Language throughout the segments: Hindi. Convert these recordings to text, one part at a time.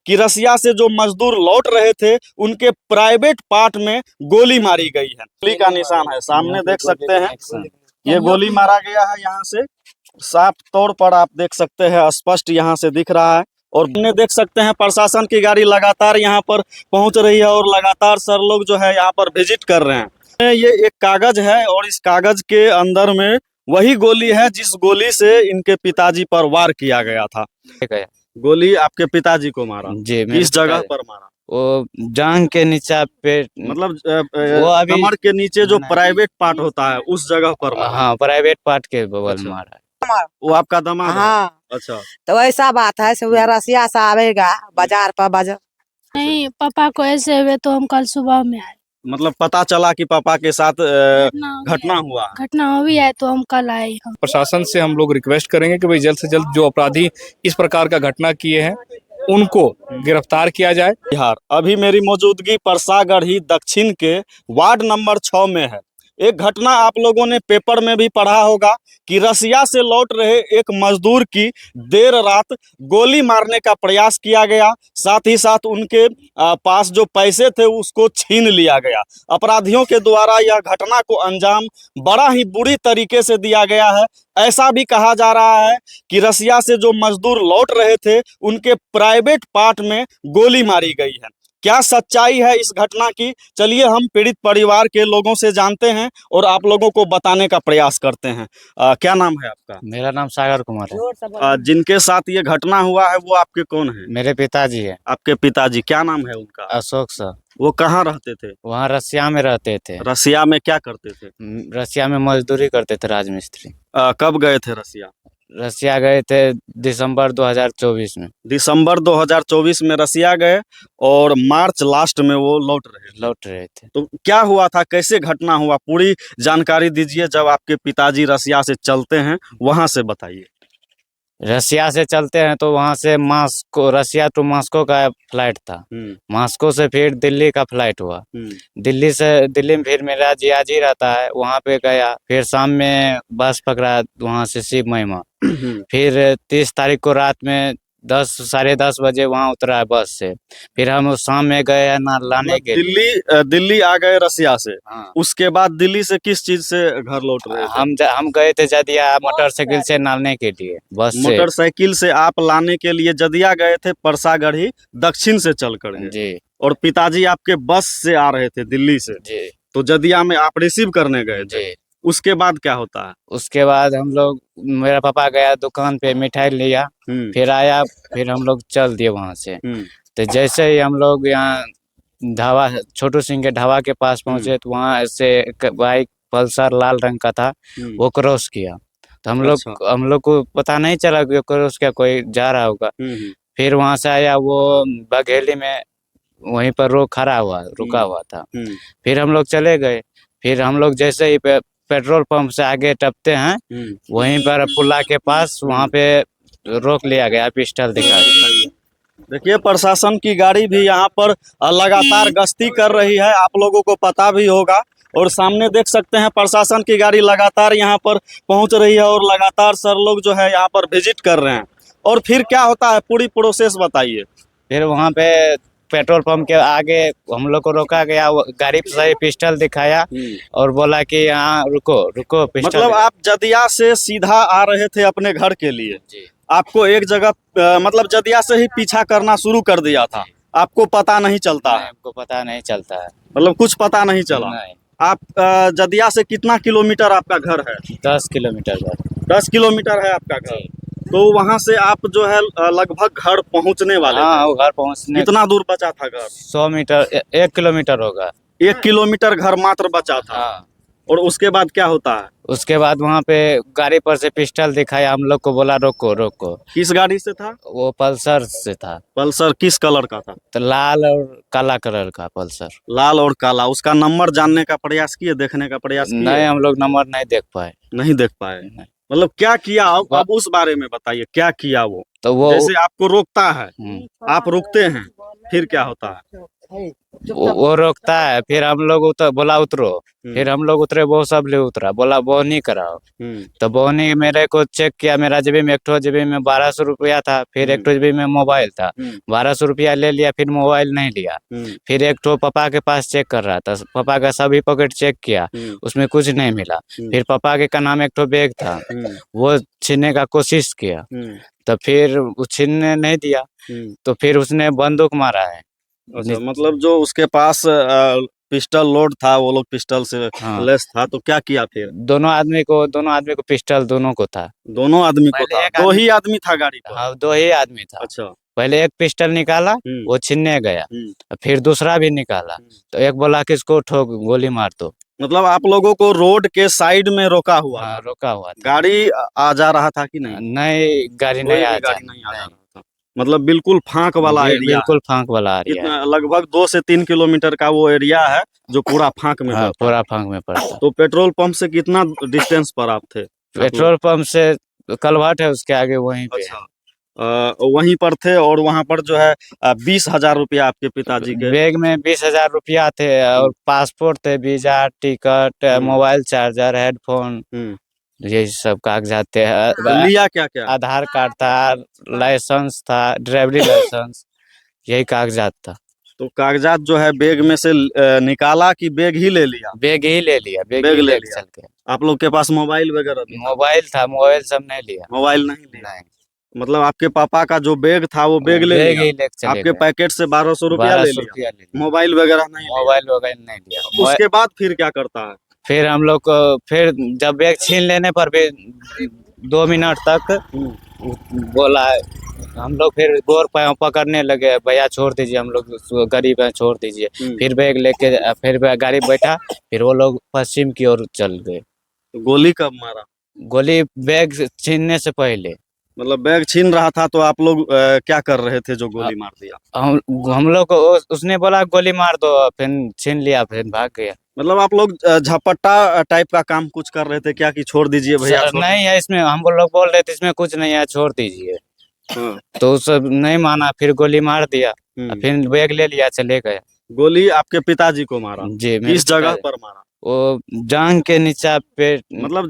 कि रसिया से जो मजदूर लौट रहे थे उनके प्राइवेट पार्ट में गोली मारी गई है। गोली का निशान है, सामने देख सकते हैं, ये गोली मारा गया है। यहाँ से साफ तौर पर आप देख सकते हैं, स्पष्ट यहाँ से दिख रहा है। और हमने देख सकते हैं प्रशासन की गाड़ी लगातार यहाँ पर पहुंच रही है और लगातार सर लोग जो है यहाँ पर विजिट कर रहे हैं। ये एक कागज है और इस कागज के अंदर में वही गोली है जिस गोली से इनके पिताजी पर वार किया गया था। गोली आपके पिताजी को मारा जी, किस जगह पर मारा? वो जांग के नीचे पे, मतलब वो अभी कमर के नीचे जो प्राइवेट पार्ट होता है उस जगह पर मारा। हाँ, प्राइवेट पार्ट के बगल अच्छा। में मारा है। वो आपका दामाद है? हाँ, अच्छा। तो ऐसा बात है सुबह रसिया से आवेगा बाजार पर बाजार। नहीं, पापा को ऐसे हुए तो हम कल सुबह में आए। मतलब पता चला कि पापा के साथ घटना हुआ है। घटना हुई है तो हम कल आए। प्रशासन से हम लोग रिक्वेस्ट करेंगे कि भाई जल्द से जल्द जो अपराधी इस प्रकार का घटना किए हैं उनको गिरफ्तार किया जाए। बिहार अभी मेरी मौजूदगी परसागढ़ी दक्षिण के वार्ड नंबर 6 में है। एक घटना आप लोगों ने पेपर में भी पढ़ा होगा कि रसिया से लौट रहे एक मजदूर की देर रात गोली मारने का प्रयास किया गया, साथ ही साथ उनके पास जो पैसे थे उसको छीन लिया गया। अपराधियों के द्वारा यह घटना को अंजाम बड़ा ही बुरी तरीके से दिया गया है। ऐसा भी कहा जा रहा है कि रसिया से जो मजदूर लौट रहे थे उनके प्राइवेट पार्ट में गोली मारी गई है। क्या सच्चाई है इस घटना की? चलिए हम पीड़ित परिवार के लोगों से जानते हैं और आप लोगों को बताने का प्रयास करते हैं। क्या नाम है आपका? मेरा नाम सागर कुमार है। जिनके साथ ये घटना हुआ है वो आपके कौन है? मेरे पिताजी है। आपके पिताजी, क्या नाम है उनका? अशोक सर। वो कहाँ रहते थे? वहाँ रसिया में रहते थे। रसिया में क्या करते थे? रसिया में मजदूरी करते थे, राजमिस्त्री। कब गए थे रसिया? रसिया गए थे दिसंबर 2024 में। दिसंबर 2024 में रसिया गए और मार्च लास्ट में वो लौट रहे थे। तो क्या हुआ था, कैसे घटना हुआ, पूरी जानकारी दीजिए। जब आपके पिताजी रसिया से चलते हैं वहां से बताइए। रसिया से चलते हैं तो वहां से मॉस्को, रसिया टू मॉस्को का फ्लाइट था। मॉस्को से फिर दिल्ली का फ्लाइट हुआ। दिल्ली में फिर मेरा जियाजी रहता है, वहां पे गया। फिर शाम में बस पकड़ा वहां से शिव महिमा। फिर 30 तारीख को रात में 10 साढ़े 10 बजे वहां उतरा है बस से। फिर हम शाम में गए हैं ना लाने के दिल्ली आ गए रसिया से। हाँ। उसके बाद दिल्ली से किस चीज से घर लौट रहे थे? हम गए थे जदिया मोटरसाइकिल से लाने के लिए, बस से। मोटरसाइकिल से आप लाने के लिए जदिया गए थे, परसागढ़ी दक्षिण से चल कर जी। और पिताजी आपके बस से आ रहे थे दिल्ली से जी। तो जदिया में आप रिसीव करने गए थे। उसके बाद क्या होता है? उसके बाद हम लोग, मेरा पापा गया दुकान पे, मिठाई लिया, फिर आया, फिर हम लोग चल दिए वहां से। तो जैसे ही हम लोग यहाँ ढाबा, छोटू सिंह के ढाबा के पास पहुंचे तो वहाँ से बाइक पल्सर लाल रंग का था, वो क्रॉस किया। तो हम लोग को पता नहीं चला कि क्रॉस किया, कोई जा रहा होगा। फिर वहां से आया, वो बघेली में वहीं पर रुका हुआ था। फिर हम लोग चले गए। फिर हम लोग जैसे ही पेट्रोल पंप से आगे टपते हैं, वहीं पर पुल्ला के पास वहां पे रोक लिया गया, पिस्टल दिखा के। देखिए प्रशासन की गाड़ी भी यहाँ पर लगातार गश्ती कर रही है, आप लोगों को पता भी होगा। और सामने देख सकते हैं प्रशासन की गाड़ी लगातार यहाँ पर पहुँच रही है और लगातार सर लोग जो है यहाँ पर विजिट कर रहे हैं। और फिर क्या होता है, पूरी प्रोसेस बताइए। फिर वहाँ पे पेट्रोल पंप के आगे हम लोग को रोका गया, गाड़ी से पिस्टल दिखाया और बोला कि यहाँ रुको पिस्टल। मतलब आप जदिया से सीधा आ रहे थे अपने घर के लिए जी। आपको एक जगह मतलब जदिया से ही पीछा करना शुरू कर दिया था, आपको पता नहीं चलता है? आपको पता नहीं चलता है, मतलब कुछ पता नहीं चला। नहीं। आप जदिया से कितना किलोमीटर आपका घर है? 10 किलोमीटर। 10 किलोमीटर है आपका घर। तो वहां से आप जो है लगभग घर पहुंचने वाले थे। वो घर पहुंचने कितना दूर बचा था घर? 100 मीटर, 1 किलोमीटर होगा। 1 किलोमीटर घर मात्र बचा था। हाँ। और उसके बाद क्या होता है? उसके बाद वहाँ पे गाड़ी पर से पिस्टल दिखाया, हम लोग को बोला रोको। किस गाड़ी से था? वो पल्सर से था। पल्सर किस कलर का था? तो लाल और काला कलर का पल्सर। लाल और काला। उसका नंबर जानने का प्रयास किए, देखने का प्रयास किए? नहीं, हम लोग नंबर नहीं देख पाए। नहीं देख पाए। मतलब क्या किया आप उस बारे में बताइए, क्या किया वो? तो वो जैसे आपको रोकता है, आप रुकते हैं, फिर क्या होता है? वो रोकता है, फिर हम लोग बोला उतरो, फिर हम लोग उतरे, वो सब ले उतरा, बोला बोहनी कराओ। तो बोहनी मेरे को चेक किया, मेरा जेबी में 1 में 1200 रुपया था, फिर 1 में मोबाइल था, 1200 रुपया ले लिया, फिर मोबाइल नहीं लिया। फिर एक पापा के पास चेक कर रहा था, पापा का सभी पॉकेट चेक किया, उसमें कुछ नहीं मिला। फिर पापा के का नाम एक बैग था, वो छीनने का कोशिश किया, तो फिर वो छीनने नहीं दिया, तो फिर उसने बंदूक मारा है। अच्छा, मतलब जो उसके पास पिस्टल लोड था, वो लोग पिस्टल से हाँ। लेस था, तो क्या किया फिर? दोनों आदमी को पिस्टल दोनों को था। दोनों आदमी को पहले था? एक दो आदमी- ही आदमी था गाड़ी पर? हाँ, 2 ही आदमी था। अच्छा। पहले एक पिस्टल निकाला, वो छीनने गया, फिर दूसरा भी निकाला, तो एक बोला कि इसको ठोक, गोली मार दो। मतलब आप लोगों को रोड के साइड में रोका हुआ हाँ, था? रोका हुआ था। गाड़ी आ जा रहा था कि नहीं? नहीं, गाड़ी कोई नहीं भी आ गाड़ी नहीं आ जा रहा था? मतलब बिल्कुल फांक वाला एरिया है? बिल्कुल फांक वाला एरिया है। कितना, लगभग 2 से 3 किलोमीटर का वो एरिया है जो पूरा फांक में हाँ, पड़ता पूरा है। फांक में पड़ता। तो पेट्रोल पंप से कितना डिस्टेंस पर आप थे? पेट्रोल पंप से कलवाट है, उसके आगे वहीं पे। अच्छा, वहीं पर थे, और वहां पर जो है 20,000 रुपया आपके पिताजी के? बैग में 20,000 रुपया थे, और पासपोर्ट थे, visa, ticket, mobile charger, headphone, ये सब कागजात थे। लिया क्या क्या? आधार कार्ड था, लाइसेंस था, ड्राइवरी लाइसेंस, यही कागजात था। तो कागजात जो है बैग में से निकाला कि बैग ही ले लिया? बैग ही ले लिया, बैग बैग ही ले ले लिया। चल के। आप लोग के पास मोबाइल वगैरह भी था? मोबाइल था, मोबाइल सब नहीं लिया। मोबाइल नहीं लिया? नहीं, मतलब आपके पापा का जो बैग था वो बैग ले बैग लिया? ही लेके चले आपके गए। पैकेट से 1200 रुपया ले 1200 लिया? रुपया ले लिया। मोबाइल वगैरह नहीं लिया? मोबाइल वगैरह नहीं लिया। उसके बाद फिर क्या करता है? फिर हम लोग को, फिर जब बैग छीन लेने पर भी 2 मिनट तक बोला, हम लोग फिर गोर पकड़ने लगे, भैया छोड़ दीजिए, हम लोग गरीब हैं, छोड़ दीजिए। फिर बैग लेके फिर गाड़ी बैठा, फिर वो लोग पश्चिम की ओर चल गए। तो गोली कब मारा? गोली बैग छीनने से पहले। मतलब बैग छीन रहा था तो आप लोग क्या कर रहे थे जो गोली मार दिया? हम लोग को उसने बोला गोली मार दो, फिर छीन लिया, फिर भाग गया। मतलब आप लोग झपट्टा टाइप का काम कुछ कर रहे थे क्या, कि छोड़ दीजिए भैया? सर, नहीं है इसमें, हम लोग बोल रहे थे इसमें कुछ नहीं है, छोड़ दीजिए। हाँ। तो सब नहीं माना, फिर गोली मार दिया, फिर बैग ले लिया, चले गए। गोली आपके पिताजी को मारा? जी, मेरे किस जगह पिताजी- पर मारा? वो जांग के नीचे पे, मतलब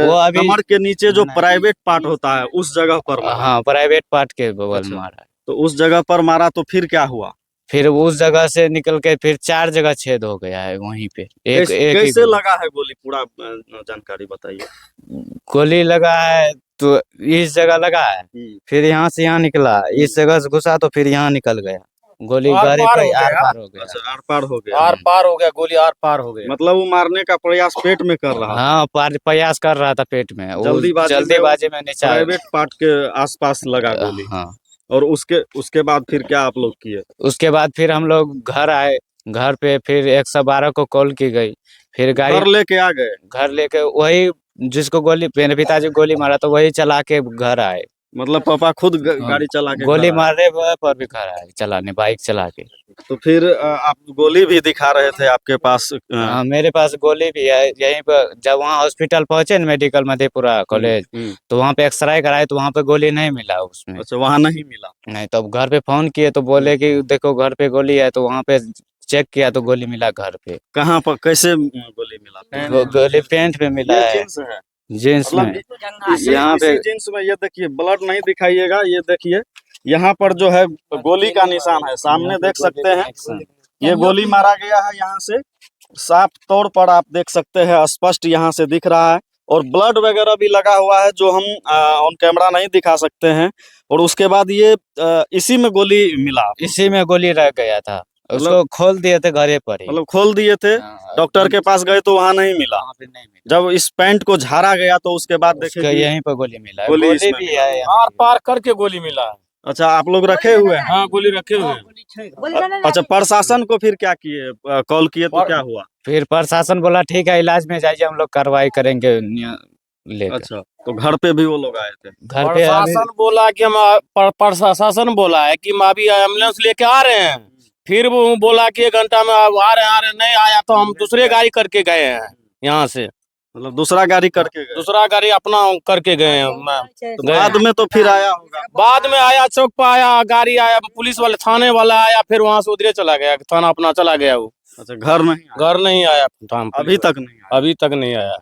वो अभी- कमर के नीचे जो नहीं। प्राइवेट पार्ट होता है उस जगह पर मारा? हाँ, प्राइवेट पार्ट के बगल अच्छा। मारा है। तो उस जगह पर मारा तो फिर क्या हुआ? फिर उस जगह से निकल के फिर 4 जगह छेद हो गया है वहीं पे। एक कैसे ही लगा है गोली, पूरा जानकारी बताइए। गोली लगा है, तो इस जगह लगा है, फिर यहाँ से यहाँ निकला, इस जगह से घुसा तो फिर यहाँ निकल गया। गोली आर गाड़ी पार पे हो आर गया। पार हो गया। अच्छा, आर पार हो गया? आर पार हो गया, गोली आर पार हो गया। मतलब वो मारने का प्रयास पेट में कर रहा था? हाँ, प्रयास कर रहा था पेट में, वो जल्दीबाजी में नीचा। प्राइवेट पार्ट के आसपास लगा गोली? हाँ। और उसके बाद फिर क्या आप लोग किए? उसके बाद फिर हम लोग घर आए, घर पे फिर 112 को कॉल की गई, फिर गाड़ी घर लेके आ गए? घर लेके वही जिसको गोली, मेरे पिताजी को गोली मारा, तो वही चला के घर आए। मतलब पापा खुद गाड़ी चला के गोली घर आए? मारने पर भी घर आए, चलाने, बाइक चला के। तो फिर आप गोली भी दिखा रहे थे आपके पास? हाँ, मेरे पास गोली भी है। यहीं पर जब वहाँ हॉस्पिटल पहुंचे न, मेडिकल मधेपुरा कॉलेज, तो वहाँ पे एक्सरे कराए, तो वहाँ पे गोली नहीं मिला उसमें। अच्छा, वहाँ नहीं मिला? नहीं, तो घर पे फोन किए तो बोले कि देखो घर पे गोली है, तो वहाँ पे चेक किया तो गोली मिला घर पे। कहाँ पर, कैसे गोली मिला? गोली पेंट पे मिला ये है, जींस है? जींस में। यहाँ पे इसी जींस में, ये देखिए, ब्लड नहीं दिखाइएगा, ये देखिए यहाँ पर जो है गोली का निशान है, सामने देख सकते हैं। ये गोली मारा गया है, यहाँ से साफ तौर पर आप देख सकते हैं, स्पष्ट यहाँ से दिख रहा है। और ब्लड वगैरह भी लगा हुआ है जो हम ऑन कैमरा नहीं दिखा सकते हैं। और उसके बाद ये इसी में गोली मिला? इसी में गोली रह गया था, उसको खोल दिए थे घरे पर ही। मतलब खोल दिए थे? डॉक्टर के पास गए तो वहाँ नहीं मिला? वहाँ पे नहीं मिला। जब इस पैंट को झाड़ा गया तो उसके बाद देखे कि यहीं पर गोली मिला है। गोली गोली इसमें भी मिला। है, आर पार करके गोली मिला है। अच्छा, आप लोग रखे हुए हैं? हाँ, गोली रखे हुए हैं। अच्छा, प्रशासन को फिर क्या किए, कॉल किए तो क्या हुआ? फिर प्रशासन बोला ठीक है, इलाज में जाइए, हम लोग कार्रवाई करेंगे लेकर। अच्छा, तो घर पे भी वो लोग आए थे? घर पे प्रशासन बोला कि हम प्रशासन बोला है कि हम अभी एम्बुलेंस लेके आ रहे हैं। फिर वो बोला कि 1 घंटा में आ रहे हैं, नहीं आया तो हम दूसरे गाड़ी करके गए हैं यहाँ से। मतलब दूसरा गाड़ी करके गए, दूसरा गाड़ी अपना करके गए हैं। तो गए। बाद में तो फिर आया होगा। बाद में आया, चौक पर आया, गाड़ी आया, पुलिस वाले थाने वाला आया, फिर वहां से उधरे चला गया, थाना अपना चला गया वो। अच्छा, घर नहीं आया? घर नहीं आया थाना, अभी तक नहीं आया? अभी तक नहीं आया।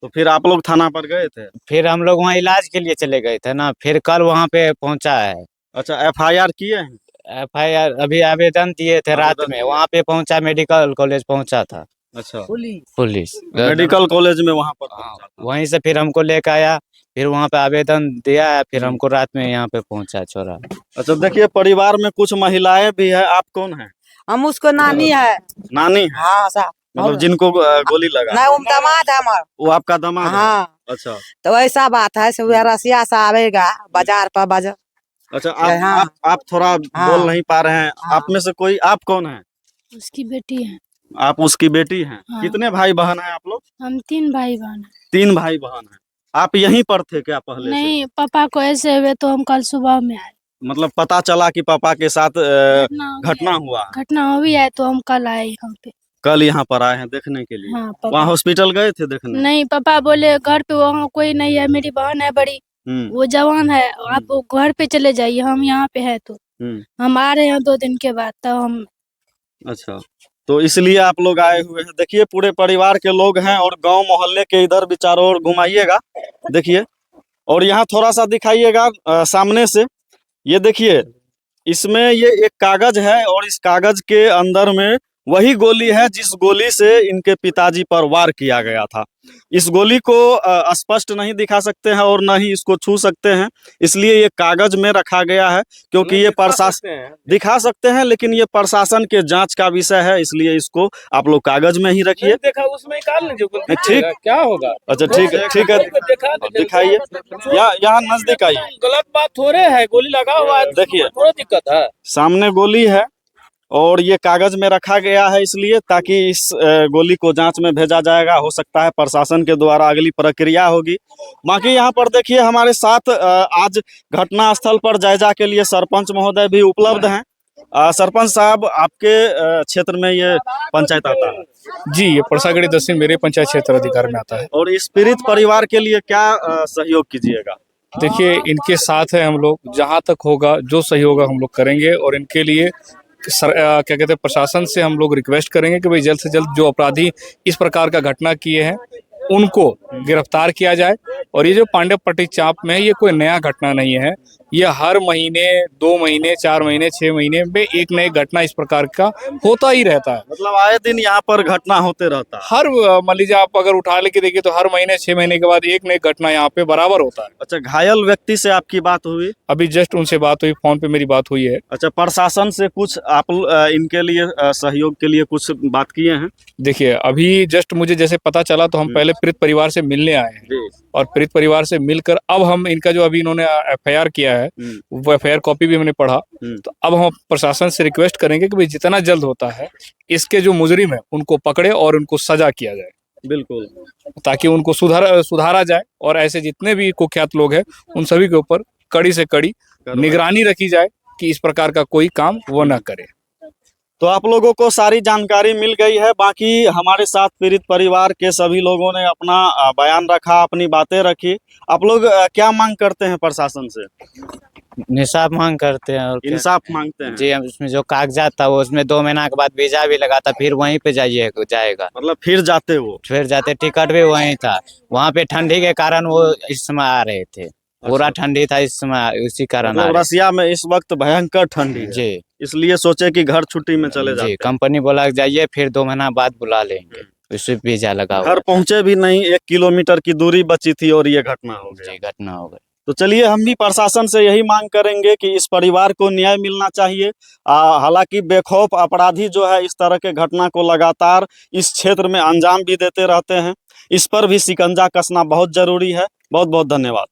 तो फिर आप लोग थाना पर गए थे? फिर हम लोग वहाँ इलाज के लिए चले गए थे ना, फिर कल वहाँ पे पहुँचा है। अच्छा, एफआईआर किए हैं? FIR अभी आवेदन दिए थे रात आवेदन में, दिए। वहाँ पे पहुँचा, मेडिकल कॉलेज पहुँचा था अच्छा, पुलिस। मेडिकल कॉलेज में वहाँ पर हाँ, पहुंचा था। वहीं से फिर हमको लेकर आया, फिर वहाँ पे आवेदन दिया है, फिर हम्म। हमको रात में यहाँ पे पहुँचा छोड़ा। अच्छा, देखिए परिवार में कुछ महिलाएं भी है, आप कौन है? हम उसको नानी है। नानी है? हाँ सा मतलब जिनको गोली लगा? नहीं, वो दामाद है हमारा। वो आपका दामाद है? हाँ, अच्छा तो ऐसा बात है, से रसिया से आवेगा बाजार पर बाजार। अच्छा, हाँ। आप थोड़ा हाँ। बोल नहीं पा रहे हैं। हाँ। आप में से कोई, आप कौन है? उसकी बेटी है। आप उसकी बेटी हैं? हाँ। कितने भाई बहन हैं आप लोग? हम 3 भाई बहन हैं। 3 भाई बहन हैं। आप यहीं पर थे क्या पहले से? नहीं, पापा को ऐसे हुए तो हम कल सुबह में आए। मतलब पता चला कि पापा के साथ घटना हुआ, घटना हुई है तो हम कल आए यहाँ पे। कल यहाँ पर आए हैं देखने के लिए? हाँ पापा। वहाँ हॉस्पिटल गए थे देखने? नहीं, पापा बोले घर पे वहाँ कोई नहीं है, मेरी बहन है बड़ी, वो जवान है, आप वो घर पे चले जाइए, हम यहाँ पे है। तो हम आ रहे हैं 2 दिन के बाद, तब हम। अच्छा, तो इसलिए आप लोग आए हुए हैं। देखिए पूरे परिवार के लोग हैं और गांव मोहल्ले के इधर भी चारों ओर घुमाइएगा, देखिए। और यहाँ थोड़ा सा दिखाइएगा सामने से, ये देखिए, इसमें ये एक कागज है और इस कागज के अंदर में वही गोली है जिस गोली से इनके पिताजी पर वार किया गया था। इस गोली को स्पष्ट नहीं दिखा सकते हैं और न ही इसको छू सकते हैं, इसलिए ये कागज में रखा गया है, क्योंकि ये प्रशासन दिखा सकते हैं, लेकिन ये प्रशासन के जांच का विषय है, इसलिए इसको आप लोग कागज में ही रखिए। देखा उसमें निकाल लीजिए, ठीक, क्या होगा। अच्छा ठीक है, ठीक है, दिखाइए, यहाँ नजदीक आइए। गलत बात थोड़े है, गोली लगा हुआ है, देखिए थोड़ा दिक्कत है। सामने गोली है और ये कागज में रखा गया है, इसलिए ताकि इस गोली को जांच में भेजा जाएगा। हो सकता है प्रशासन के द्वारा अगली प्रक्रिया होगी। बाकी यहाँ पर देखिए हमारे साथ आज घटना स्थल पर जायजा के लिए सरपंच महोदय भी उपलब्ध हैं। सरपंच साहब, आपके क्षेत्र में ये पंचायत आता है? जी, ये परसागढ़ी दक्षिण मेरे पंचायत क्षेत्र अधिकार में आता है। और इस पीड़ित परिवार के लिए क्या सहयोग कीजिएगा? देखिए, इनके साथ है हम लोग, जहाँ तक होगा जो सही होगा हम लोग करेंगे। और इनके लिए क्या कहते हैं, प्रशासन से हम लोग रिक्वेस्ट करेंगे कि भाई जल्द से जल्द जो अपराधी इस प्रकार का घटना किए हैं उनको गिरफ्तार किया जाए। और ये जो पांडेपट्टी चांप में है, ये कोई नया घटना नहीं है, ये हर महीने, 2 महीने, 4 महीने, 6 महीने में एक नई घटना इस प्रकार का होता ही रहता है। मतलब आए दिन यहाँ पर घटना होते रहता है? हर मान लीजिए आप अगर उठा लेके देखिए तो हर महीने 6 महीने के बाद एक नई घटना यहाँ पे बराबर होता है। अच्छा, घायल व्यक्ति से आपकी बात हुई? अभी जस्ट उनसे बात हुई, फोन पे मेरी बात हुई है। अच्छा, प्रशासन से कुछ आप इनके लिए सहयोग के लिए कुछ बात किए हैं? देखिए, अभी जस्ट मुझे जैसे पता चला तो हम पहले पीड़ित परिवार से मिलने आए हैं, और पीड़ित परिवार से मिलकर अब हम इनका जो अभी इन्होंने FIR किया है वो FIR कॉपी भी मैंने पढ़ा, तो अब हम प्रशासन से रिक्वेस्ट करेंगे कि भाई जितना जल्द होता है इसके जो मुजरिम है उनको पकड़े और उनको सजा किया जाए। बिल्कुल, ताकि उनको सुधारा जाए और ऐसे जितने भी कुख्यात लोग हैं उन सभी के ऊपर कड़ी से कड़ी निगरानी रखी जाए कि इस प्रकार का कोई काम वो न करे। तो आप लोगों को सारी जानकारी मिल गई है। बाकी हमारे साथ पीड़ित परिवार के सभी लोगों ने अपना बयान रखा, अपनी बातें रखी। आप लोग क्या मांग करते हैं प्रशासन से? इंसाफ मांग करते हैं और इंसाफ मांगते हैं? जी, हम उसमें जो कागजात था वो उसमें 2 महीना के बाद वीजा भी लगा था, फिर वहीं पे जाएगा। मतलब फिर जाते वो? फिर जाते, टिकट भी वहीं था। वहाँ पे ठंडी के कारण वो इस समय आ रहे थे, पूरा ठंडी था इस समय, उसी कारण मतलब रसिया में इस वक्त भयंकर ठंडी है, जी, इसलिए सोचे कि घर छुट्टी में चले जाते जी। हैं। कंपनी बोला जाइए, फिर 2 महीना बाद बुला लेंगे, उससे वीजा लगा हुआ। घर पहुंचे भी नहीं, 1 किलोमीटर की दूरी बची थी और ये घटना हो गई। जी, घटना हो गई। तो चलिए, हम भी प्रशासन से यही मांग करेंगे कि इस परिवार को न्याय मिलना चाहिए। हालांकि बेखौफ अपराधी जो है इस तरह के घटना को लगातार इस क्षेत्र में अंजाम भी देते रहते हैं, इस पर भी शिकंजा कसना बहुत जरूरी है। बहुत बहुत धन्यवाद।